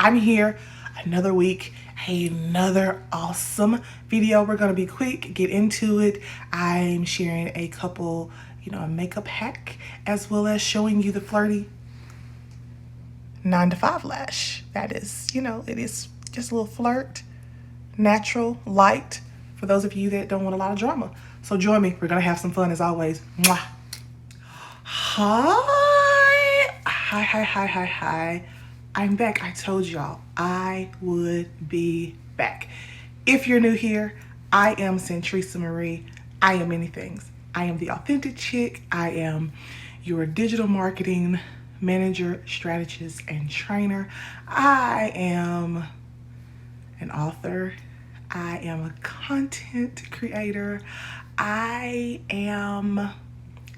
I'm here another week, another awesome video. We're gonna be quick, get into it. I'm sharing a couple, a makeup hack, as well as showing you the flirty 9 to 5 lash. That is, it is just a little flirt, natural, light, for those of you that don't want a lot of drama. So join me, we're gonna have some fun as always. Mwah. Hi. I'm back. I told y'all I would be back. If you're new here, I am Santresa Marie. I am many things. I am the authentic chick. I am your digital marketing manager, strategist, and trainer. I am an author. I am a content creator. I am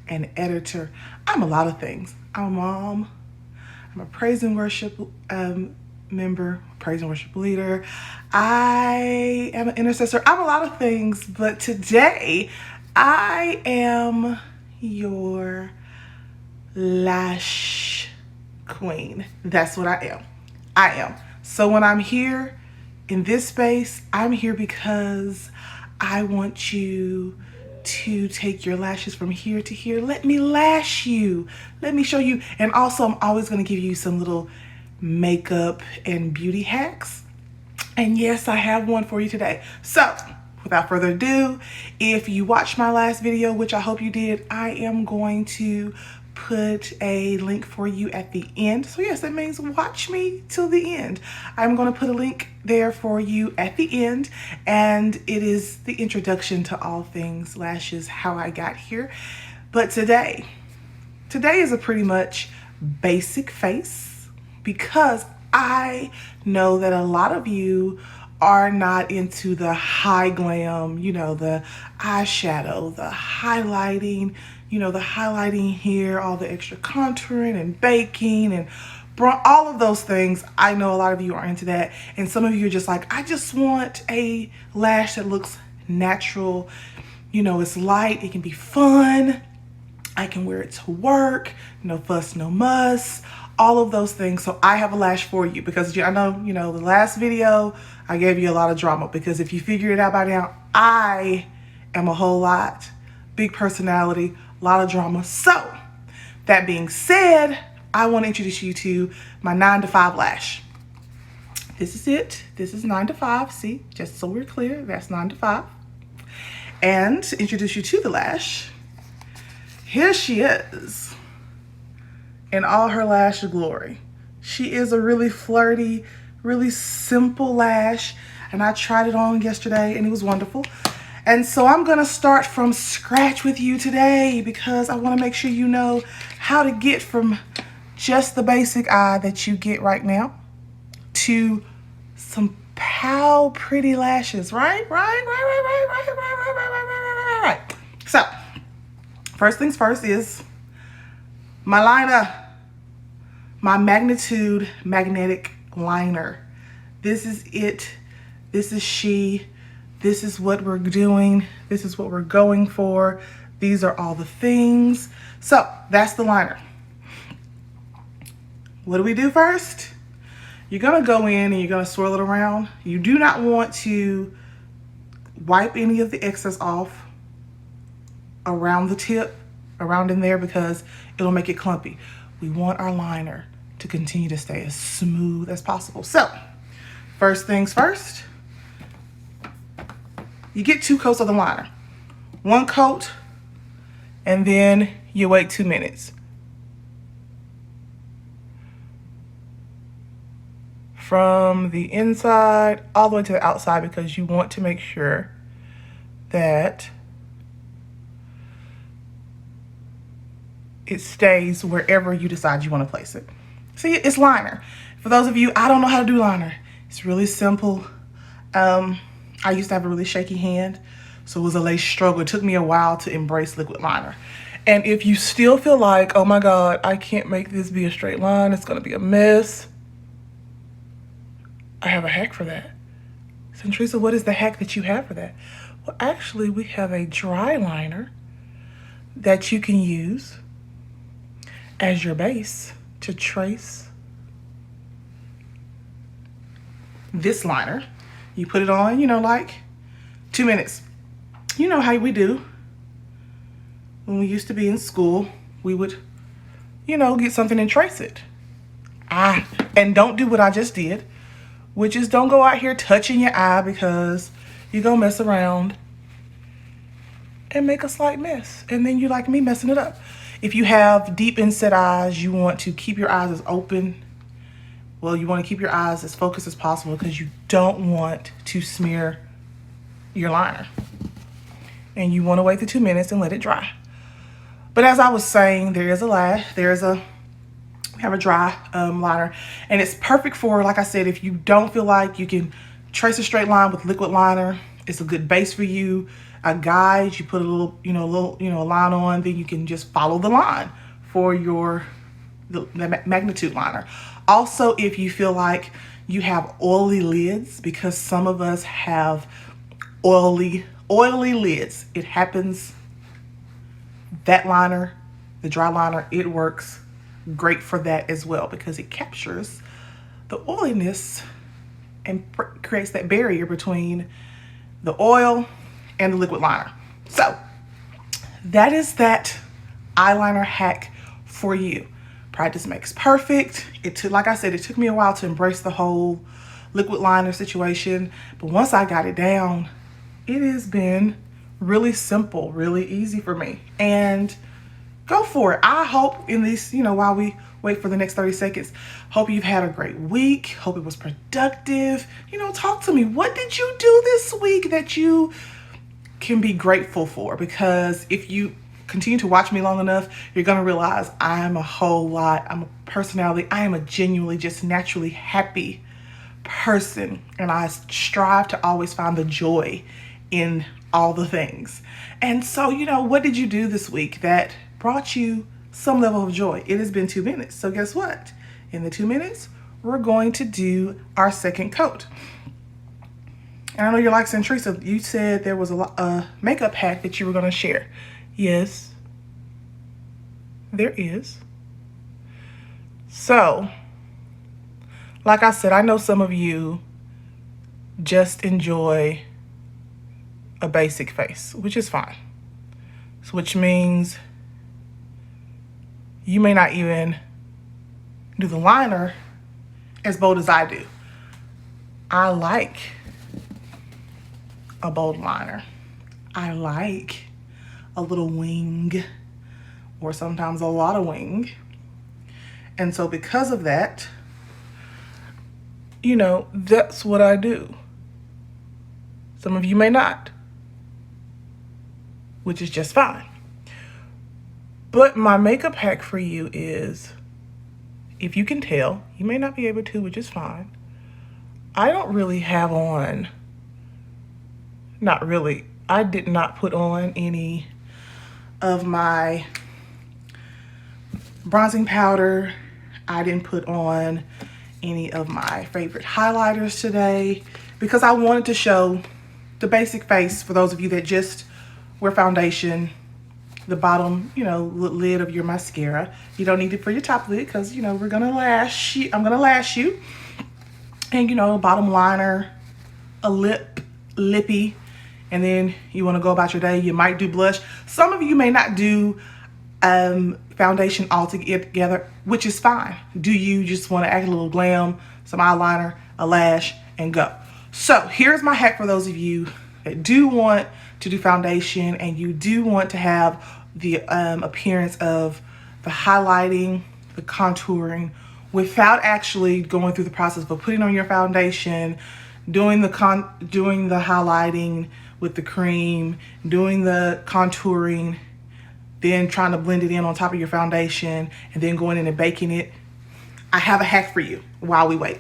an editor. I'm a lot of things. I'm a mom. I'm a praise and worship member, praise and worship leader. I am an intercessor. I'm a lot of things, but today I am your lash queen. That's what I am. So when I'm here in this space, I'm here because I want you to take your lashes from here to here. Let me lash you. Let me show you. And also, I'm always going to give you some little makeup and beauty hacks. And yes, I have one for you today. So without further ado, if you watched my last video, which I hope you did, I am going to put a link for you at the end. So yes, that means watch me till the end. I'm going to put a link there for you at the end, and it is the introduction to all things lashes, how I got here. But today is a pretty much basic face, because I know that a lot of you are not into the high glam, the eyeshadow, the highlighting, the highlighting here, all the extra contouring and baking and all of those things. I know a lot of you are into that. And some of you are just like, I just want a lash that looks natural. It's light, it can be fun. I can wear it to work, no fuss, no muss, all of those things. So I have a lash for you, because I know, the last video, I gave you a lot of drama, because if you figure it out by now, I am a whole lot, big personality, a lot of drama. So that being said, I want to introduce you to my 9 to 5 lash. This is it. This is 9 to 5. See, just so we're clear, that's 9 to 5. And to introduce you to the lash, here she is in all her lash glory. She is a really flirty, really simple lash, and I tried it on yesterday and it was wonderful. And so I'm gonna start from scratch with you today, because I wanna make sure you know how to get from just the basic eye that you get right now to some pow pretty lashes, right? So, first things first is my liner, my Magnitude Magnetic Liner. This is it. This is she. This is what we're doing. This is what we're going for. These are all the things. So that's the liner. What do we do first? You're gonna go in and you're gonna swirl it around. You do not want to wipe any of the excess off around the tip, around in there, because it'll make it clumpy. We want our liner to continue to stay as smooth as possible. So first things first, you get 2 coats of the liner. 1 coat, and then you wait 2 minutes. From the inside all the way to the outside, because you want to make sure that it stays wherever you decide you want to place it. See, it's liner. For those of you, I don't know how to do liner. It's really simple. I used to have a really shaky hand, so it was a lace struggle. It took me a while to embrace liquid liner. And if you still feel like, oh my God, I can't make this be a straight line, it's gonna be a mess, I have a hack for that. Santresa, what is the hack that you have for that? Well, actually, we have a dry liner that you can use as your base to trace this liner. You put it on, you know, like 2 minutes. You know how we do. When we used to be in school, we would, you know, get something and trace it. And don't do what I just did, which is don't go out here touching your eye, because you're gonna mess around and make a slight mess. And then you like me messing it up. If you have deep inset eyes, you want to keep your eyes as open. Well, you want to keep your eyes as focused as possible, because you don't want to smear your liner. And you want to wait the 2 minutes and let it dry. But as I was saying, we have a dry liner, and it's perfect for, like I said, if you don't feel like you can trace a straight line with liquid liner, it's a good base for you. A guide, you put a little line on, then you can just follow the line for the magnitude liner. Also, if you feel like you have oily lids, because some of us have oily lids, it happens. That liner, the dry liner, it works great for that as well, because it captures the oiliness and creates that barrier between the oil and the liquid liner. So that is that eyeliner hack for you. Practice makes perfect. Like I said, it took me a while to embrace the whole liquid liner situation, but once I got it down, it has been really simple, really easy for me. And go for it. I hope in this, while we wait for the next 30 seconds, hope you've had a great week. Hope it was productive. Talk to me. What did you do this week that you can be grateful for? Because if you continue to watch me long enough, you're going to realize I'm a whole lot. I'm a personality. I am a genuinely, just naturally happy person. And I strive to always find the joy in all the things. And so, what did you do this week that brought you some level of joy? It has been 2 minutes. So guess what? In the 2 minutes, we're going to do our second coat. And I know you're like, Santresa, you said there was a makeup hack that you were going to share. Yes, there is. So, like I said, I know some of you just enjoy a basic face, which is fine. Which means you may not even do the liner as bold as I do. I like a bold liner. I like a little wing, or sometimes a lot of wing. And so because of that, that's what I do. Some of you may not, which is just fine. But my makeup hack for you is, if you can tell, you may not be able to, which is fine. I don't really have on, not really, I did not put on any of my bronzing powder. I didn't put on any of my favorite highlighters today, because I wanted to show the basic face for those of you that just wear foundation, the bottom, lid of your mascara. You don't need it for your top lid, because, we're gonna lash you. I'm gonna lash you. And, bottom liner, a lippy, and then you want to go about your day. You might do blush. Some of you may not do foundation altogether, which is fine. Do you just want to act a little glam, some eyeliner, a lash, and go? So here's my hack for those of you that do want to do foundation and you do want to have the appearance of the highlighting, the contouring, without actually going through the process of putting on your foundation, doing the highlighting with the cream, doing the contouring, then trying to blend it in on top of your foundation, and then going in and baking it. I have a hack for you while we wait.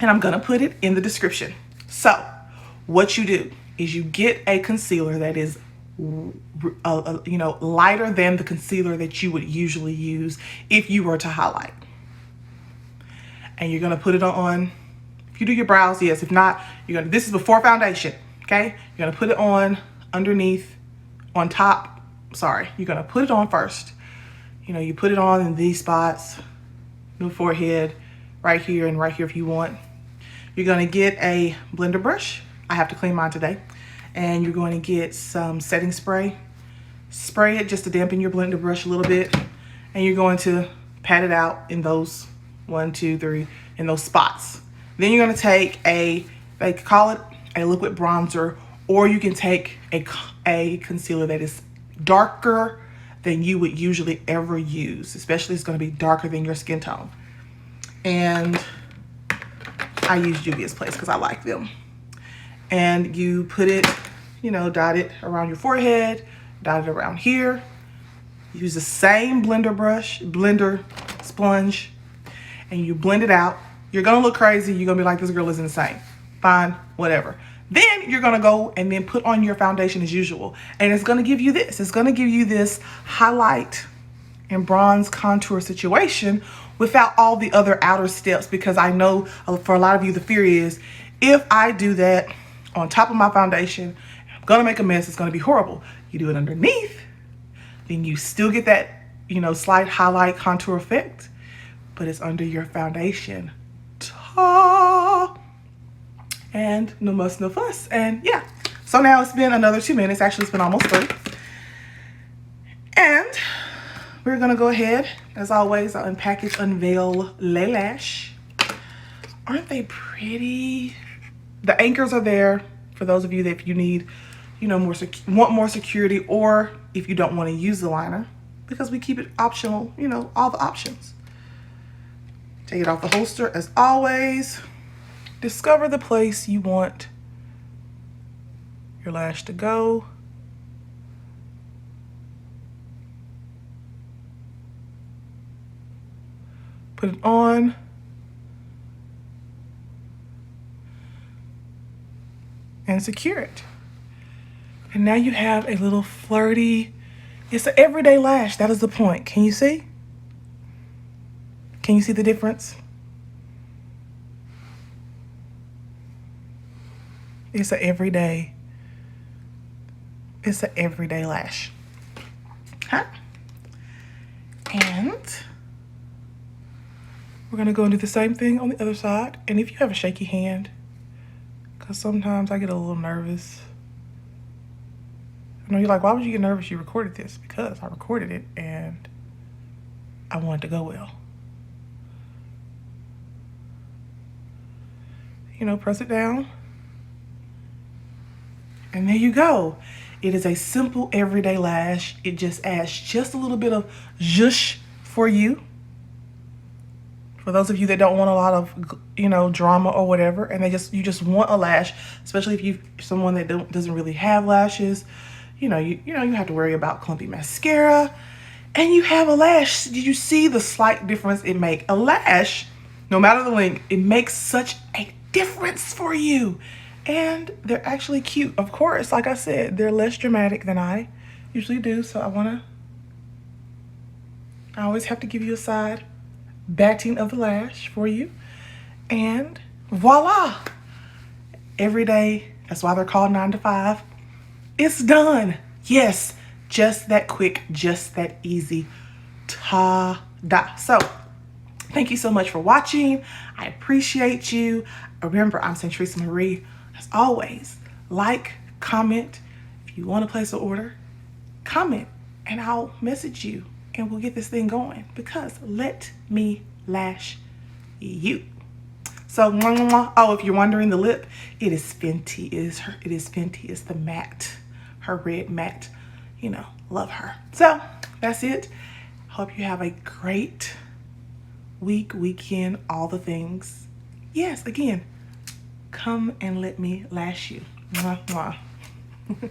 And I'm gonna put it in the description. So what you do is you get a concealer that is lighter than the concealer that you would usually use if you were to highlight. And you're gonna put it on. If you do your brows, yes. If not, this is before foundation, okay? You're gonna put it on underneath, on top. Sorry, you're gonna put it on first. You put it on in these spots, the forehead, right here and right here if you want. You're gonna get a blender brush. I have to clean mine today. And you're going to get some setting spray. Spray it just to dampen your blender brush a little bit. And you're going to pat it out in those 1, 2, 3, in those spots. Then you're gonna take they call it a liquid bronzer, or you can take a concealer that is darker than you would usually ever use. Especially it's gonna be darker than your skin tone. And I use Juvia's Place because I like them. And you put it, you know, dot it around your forehead, dot it around here. Use the same blender sponge, and you blend it out. You're gonna look crazy. You're gonna be like, this girl is insane. Fine, whatever. Then you're gonna go and then put on your foundation as usual. And it's gonna give you this. It's gonna give you this highlight and bronze contour situation without all the other outer steps, because I know for a lot of you, the fear is, if I do that on top of my foundation, I'm gonna make a mess, it's gonna be horrible. You do it underneath, then you still get that, you know, slight highlight contour effect, but it's under your foundation. Ta! And no muss, no fuss. And yeah, so now it's been another 2 minutes. Actually, it's been almost 3. And we're gonna go ahead, as always, I'll unveil Le Lash. Aren't they pretty? The anchors are there for those of you that if you need, you know, want more security, or if you don't want to use the liner, because we keep it optional, you know, all the options. Take it off the holster as always. Discover the place you want your lash to go. Put it on. And secure it. And now you have a little flirty, it's an everyday lash. That is the point. Can you see? Can you see the difference? It's an everyday lash. Huh? And we're gonna go and do the same thing on the other side. And if you have a shaky hand, because sometimes I get a little nervous. I know you're like, why would you get nervous? You recorded this. Because I recorded it and I want it to go well. You know, press it down. And there you go. It is a simple everyday lash. It just adds just a little bit of zhuzh for you. For those of you that don't want a lot of, you know, drama or whatever, and you just want a lash, especially if you're someone that doesn't really have lashes, you have to worry about clumpy mascara, and you have a lash. Did you see the slight difference it makes? A lash, no matter the length, it makes such a difference for you. And they're actually cute. Of course, like I said, they're less dramatic than I usually do, so I always have to give you a side batting of the lash for you. And voila, every day. That's why they're called 9 to 5. It's done. Yes, just that quick, just that easy. Ta-da. So thank you so much for watching. I appreciate you. Remember, I'm Santresa Marie. As always, like, comment. If you want to place an order, comment and I'll message you and we'll get this thing going, because let me lash you. So, oh, if you're wondering, the lip, it is Fenty. It is Fenty. It's the matte, her red matte. You know, love her. So that's it. Hope you have a great weekend, all the things. Yes, again, come and let me lash you. Mwah, mwah.